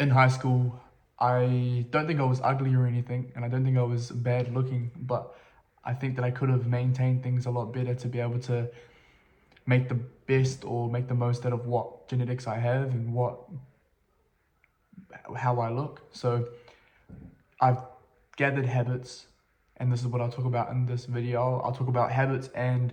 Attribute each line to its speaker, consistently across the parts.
Speaker 1: in high school, I don't think I was ugly or anything, and I don't think I was bad looking, but I think that I could have maintained things a lot better to be able to make the best or make the most out of what genetics I have and how I look. So I've gathered habits, and this is what I'll talk about in this video. I'll talk about habits and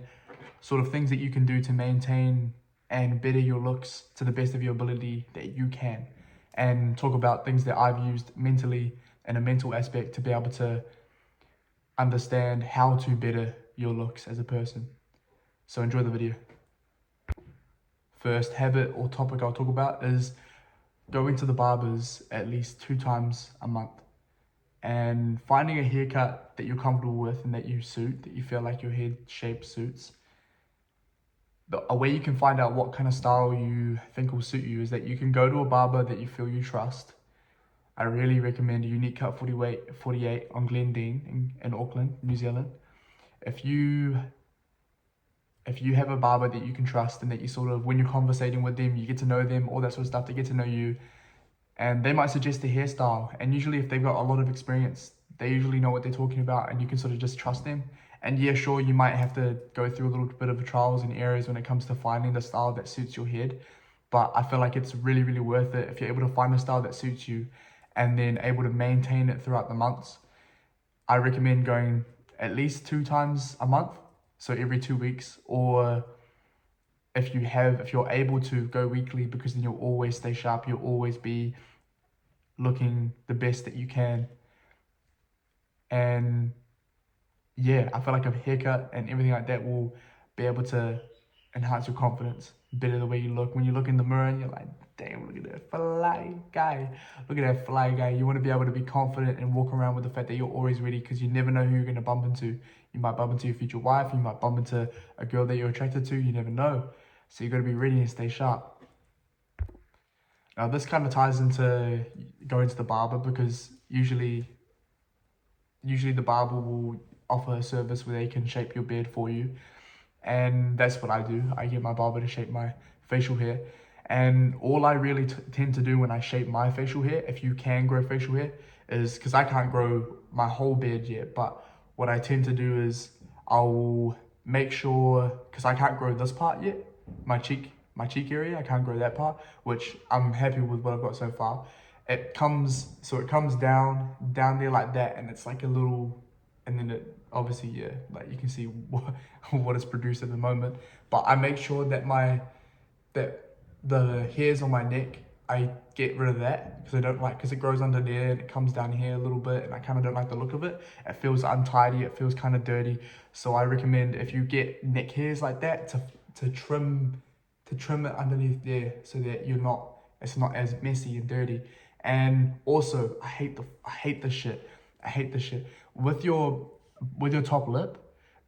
Speaker 1: sort of things that you can do to maintain and better your looks to the best of your ability that you can, and talk about things that I've used mentally and a mental aspect to be able to understand how to better your looks as a person. So enjoy the video. First habit or topic I'll talk about is going to the barbers at least 2 times a month and finding a haircut that you're comfortable with and that you feel like your head shape suits. A way you can find out what kind of style you think will suit you is that you can go to a barber that you feel you trust. I really recommend Unique Cut 48 on Glendine in Auckland, New Zealand. If you have a barber that you can trust and that you sort of, when you're conversating with them, you get to know them, all that sort of stuff, they get to know you, and they might suggest a hairstyle. And usually if they've got a lot of experience, they usually know what they're talking about, and you can sort of just trust them. And yeah, sure, you might have to go through a little bit of trials and errors when it comes to finding the style that suits your head. But I feel like it's really, really worth it if you're able to find a style that suits you and then able to maintain it throughout the months. I recommend going at least 2 times a month, so every 2 weeks, or if you're able to go weekly, because then you'll always stay sharp, you'll always be looking the best that you can. And yeah, I feel like a haircut and everything like that will be able to enhance your confidence, better the way you look. When you look in the mirror and you're like, damn, look at that fly guy. Look at that fly guy. You want to be able to be confident and walk around with the fact that you're always ready, because you never know who you're going to bump into. You might bump into your future wife. You might bump into a girl that you're attracted to. You never know. So you got to be ready and stay sharp. Now, this kind of ties into going to the barber, because usually the barber will offer a service where they can shape your beard for you. And that's what I do. I get my barber to shape my facial hair. And all I really tend to do when I shape my facial hair, if you can grow facial hair, is, because I can't grow my whole beard yet, but what I tend to do is I'll make sure, because I can't grow this part yet, my cheek area, I can't grow that part, which I'm happy with what I've got so far. It comes down there like that, and it's like a little, and then it obviously, yeah, like you can see what is produced at the moment. But I make sure that the hairs on my neck, I get rid of that, because it grows under there and it comes down here a little bit, and I kind of don't like the look of it. It feels untidy, it feels kind of dirty. So I recommend, if you get neck hairs like that, to trim it underneath there, so that it's not as messy and dirty. And also, I hate the shit with your top lip.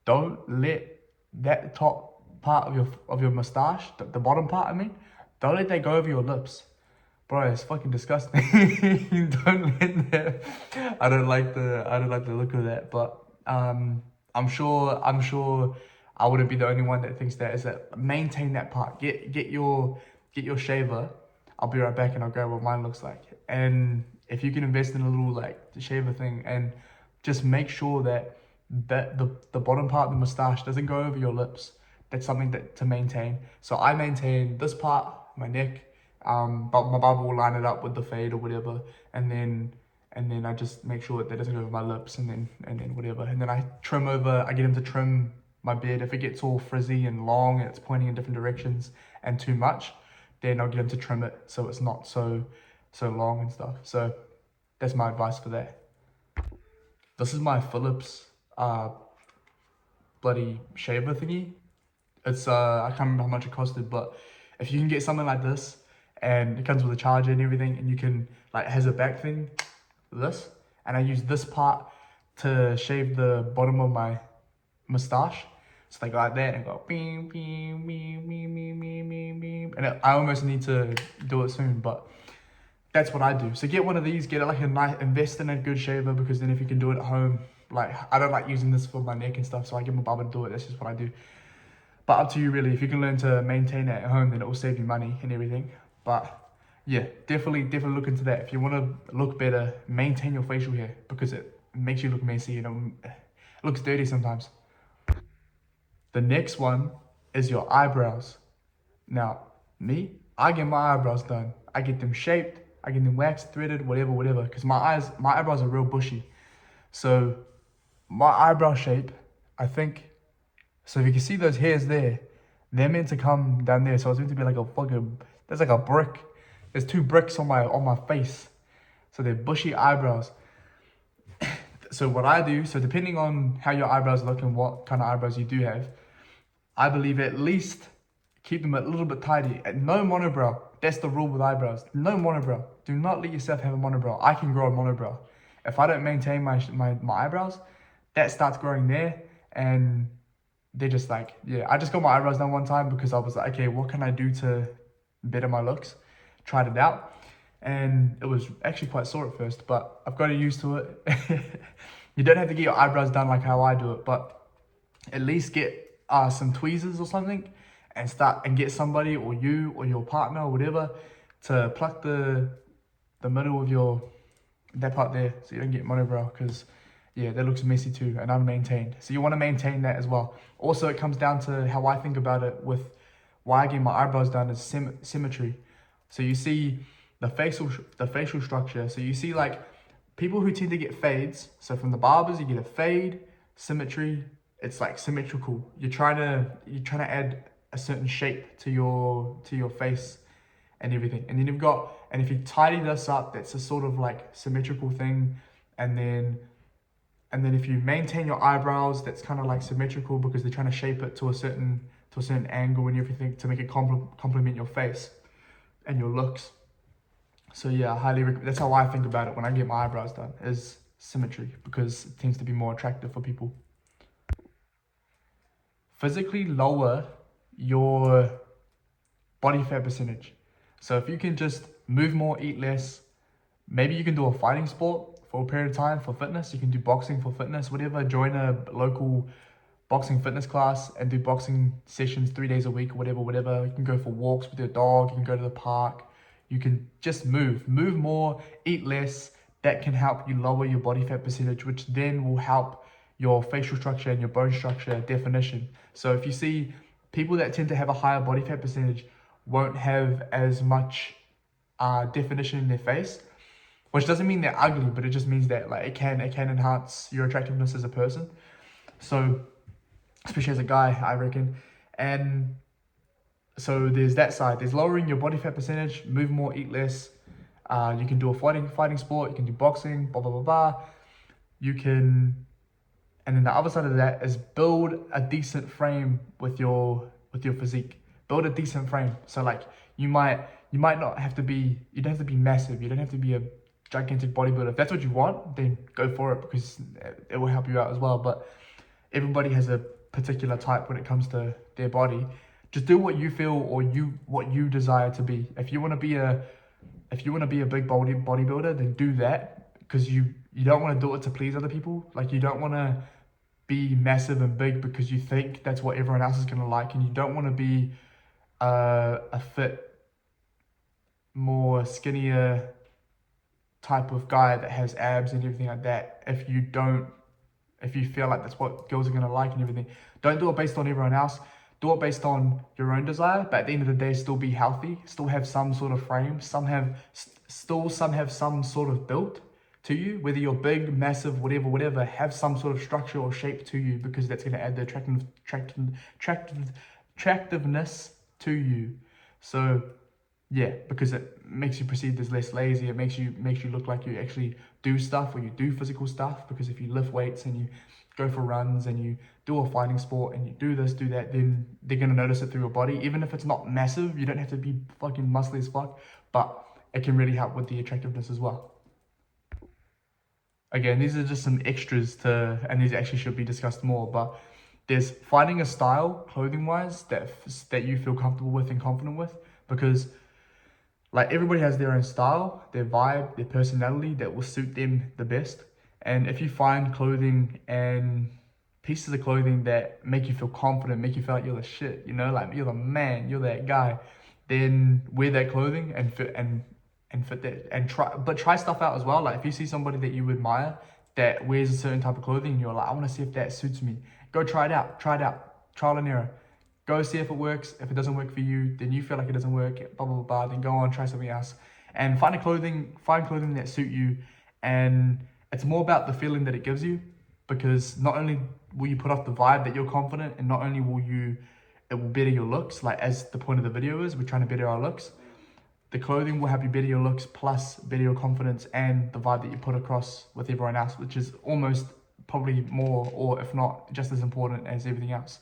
Speaker 1: Don't let that top part of your mustache, the bottom part, I mean, don't let that go over your lips. Bro, it's fucking disgusting. Don't let that. I don't like the look of that. But I'm sure I wouldn't be the only one that thinks that. Is that maintain that part. Get your shaver. I'll be right back and I'll grab what mine looks like. And if you can invest in a little like shaver thing, and just make sure that the bottom part of the mustache doesn't go over your lips. That's something to maintain. So I maintain this part, my neck, but my barber will line it up with the fade or whatever, and then I just make sure that doesn't go over my lips, and then whatever, and then I get him to trim my beard. If it gets all frizzy and long and it's pointing in different directions and too much, then I'll get him to trim it so it's not so long and stuff. So that's my advice for that. This is my Philips bloody shaver thingy. It's I can't remember how much it costed, but if you can get something like this, and it comes with a charger and everything, and you can, like, it has a back thing, this, and I use this part to shave the bottom of my mustache. So they go like that and go beam beam beam beam beam beam beam beam, and I almost need to do it soon, but that's what I do. So get one of these, get it like a nice, invest in a good shaver, because then if you can do it at home, like, I don't like using this for my neck and stuff, so I get my barber to do it. That's just what I do. But up to you really. If you can learn to maintain it at home, then it will save you money and everything. But yeah, definitely look into that. If you want to look better, maintain your facial hair because it makes you look messy and it looks dirty sometimes. The next one is your eyebrows. Now, me, I get my eyebrows done. I get them shaped, I get them waxed, threaded, whatever, because my eyebrows are real bushy. So my eyebrow shape, I think, so if you can see those hairs there, they're meant to come down there. So it's meant to be like a fucking, there's like a brick. There's two bricks on my face. So they're bushy eyebrows. So what I do, so depending on how your eyebrows look and what kind of eyebrows you do have, I believe at least keep them a little bit tidy. And no monobrow. That's the rule with eyebrows. No monobrow. Do not let yourself have a monobrow. I can grow a monobrow. If I don't maintain my eyebrows, that starts growing there, and they're just like, yeah. I just got my eyebrows done one time because I was like, okay, what can I do to better my looks? Tried it out, and it was actually quite sore at first, but I've got used to it. You don't have to get your eyebrows done like how I do it, but at least get some tweezers or something and start and get somebody or you or your partner or whatever to pluck the middle of your that part there so you don't get monobrow, because yeah, that looks messy too and unmaintained. So you want to maintain that as well. Also, it comes down to how I think about it with why I get my eyebrows done is symmetry. So you see the facial structure. So you see like people who tend to get fades. So from the barbers, you get a fade, symmetry. It's like symmetrical. You're trying to add a certain shape to your face and everything. And then if you tidy this up, that's a sort of like symmetrical thing. And then if you maintain your eyebrows, that's kind of like symmetrical because they're trying to shape it to a certain angle and everything to make it complement your face and your looks. So yeah, I highly recommend. That's how I think about it when I get my eyebrows done, is symmetry, because it tends to be more attractive for people. Physically lower your body fat percentage. So if you can just move more, eat less, maybe you can do a fighting sport for a period of time for fitness. You can do boxing for fitness, whatever. Join a local boxing fitness class and do boxing sessions 3 days a week, whatever. You can go for walks with your dog. You can go to the park. You can just move more, eat less. That can help you lower your body fat percentage, which then will help your facial structure and your bone structure definition. So if you see people that tend to have a higher body fat percentage won't have as much definition in their face, which doesn't mean they're ugly, but it just means that like it can enhance your attractiveness as a person. So especially as a guy, I reckon. And so there's that side. There's lowering your body fat percentage, move more, eat less. You can do a fighting sport. You can do boxing, blah, blah, blah, blah. You can, and then the other side of that is build a decent frame with your physique. Build a decent frame. So like you might not have to be, you don't have to be massive. You don't have to be a gigantic bodybuilder. If that's what you want, then go for it, because it will help you out as well. But everybody has a particular type when it comes to their body. Just do what you feel or what you desire to be. If you want to be a big bodybuilder, then do that, because you don't want to do it to please other people. Like you don't want to be massive and big because you think that's what everyone else is going to like, and you don't want to be a fit, more skinnier type of guy that has abs and everything like that. If you feel like that's what girls are going to like and everything, don't do it based on everyone else. Do it based on your own desire, but at the end of the day, still be healthy, still have some sort of frame, some have some sort of build to you, whether you're big, massive, whatever, have some sort of structure or shape to you, because that's going to add the attractiveness to you. So yeah, because it makes you perceived as less lazy. It makes you look like you actually do stuff, or you do physical stuff. Because if you lift weights and you go for runs and you do a fighting sport and you do this, do that, then they're gonna notice it through your body. Even if it's not massive, you don't have to be fucking muscly as fuck, but it can really help with the attractiveness as well. Again, these are just some extras and these actually should be discussed more, but there's finding a style clothing wise that you feel comfortable with and confident with, because like everybody has their own style, their vibe, their personality that will suit them the best. And if you find clothing and pieces of clothing that make you feel confident, make you feel like you're the shit, like you're the man, you're that guy, then wear that clothing and and fit that, and try stuff out as well. Like if you see somebody that you admire that wears a certain type of clothing and you're like, I want to see if that suits me, go try it out, trial and error. Go see if it works. If it doesn't work for you, then you feel like it doesn't work, blah, blah, blah, then go on, try something else. And find clothing that suit you. And it's more about the feeling that it gives you, because not only will you put off the vibe that you're confident, and not only it will better your looks, like as the point of the video is, we're trying to better our looks. The clothing will help you better your looks, plus better your confidence and the vibe that you put across with everyone else, which is almost probably more, or if not just as important as everything else.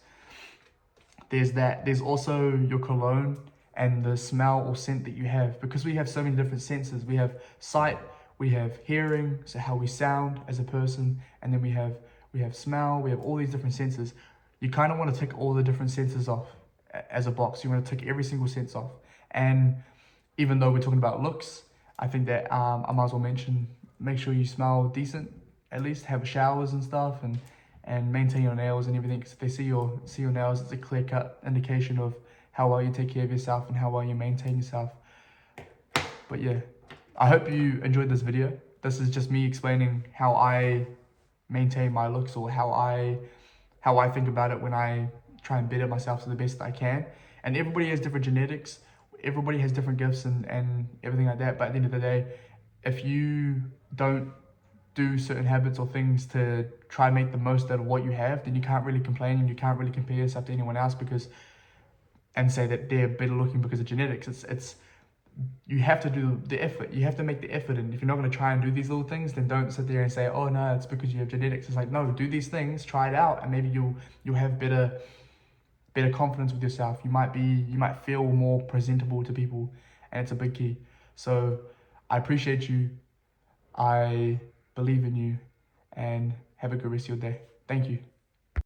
Speaker 1: There's that. There's also your cologne and the smell or scent that you have, because we have so many different senses. We have sight, we have hearing, so how we sound as a person, and then we have smell, we have all these different senses. You kind of want to tick all the different senses off as a box. You want to tick every single sense off. And even though we're talking about looks, I think that I might as well mention, make sure you smell decent, at least have showers and stuff, and maintain your nails and everything, because if they see your nails, it's a clear-cut indication of how well you take care of yourself and how well you maintain yourself. But yeah, I hope you enjoyed this video. This is just me explaining how I maintain my looks, or how I think about it when I try and better myself to the best I can. And everybody has different genetics, everybody has different gifts and everything like that. But at the end of the day, if you don't do certain habits or things to try and make the most out of what you have, then you can't really complain, and you can't really compare yourself to anyone else and say that they're better looking because of genetics. It's you have to do the effort. You have to make the effort. And if you're not going to try and do these little things, then don't sit there and say, oh no, it's because you have genetics. It's like, no, do these things, try it out, and maybe you'll have better confidence with yourself. You might feel more presentable to people, and it's a big key. So I appreciate you. I believe in you, and have a good rest of your day. Thank you.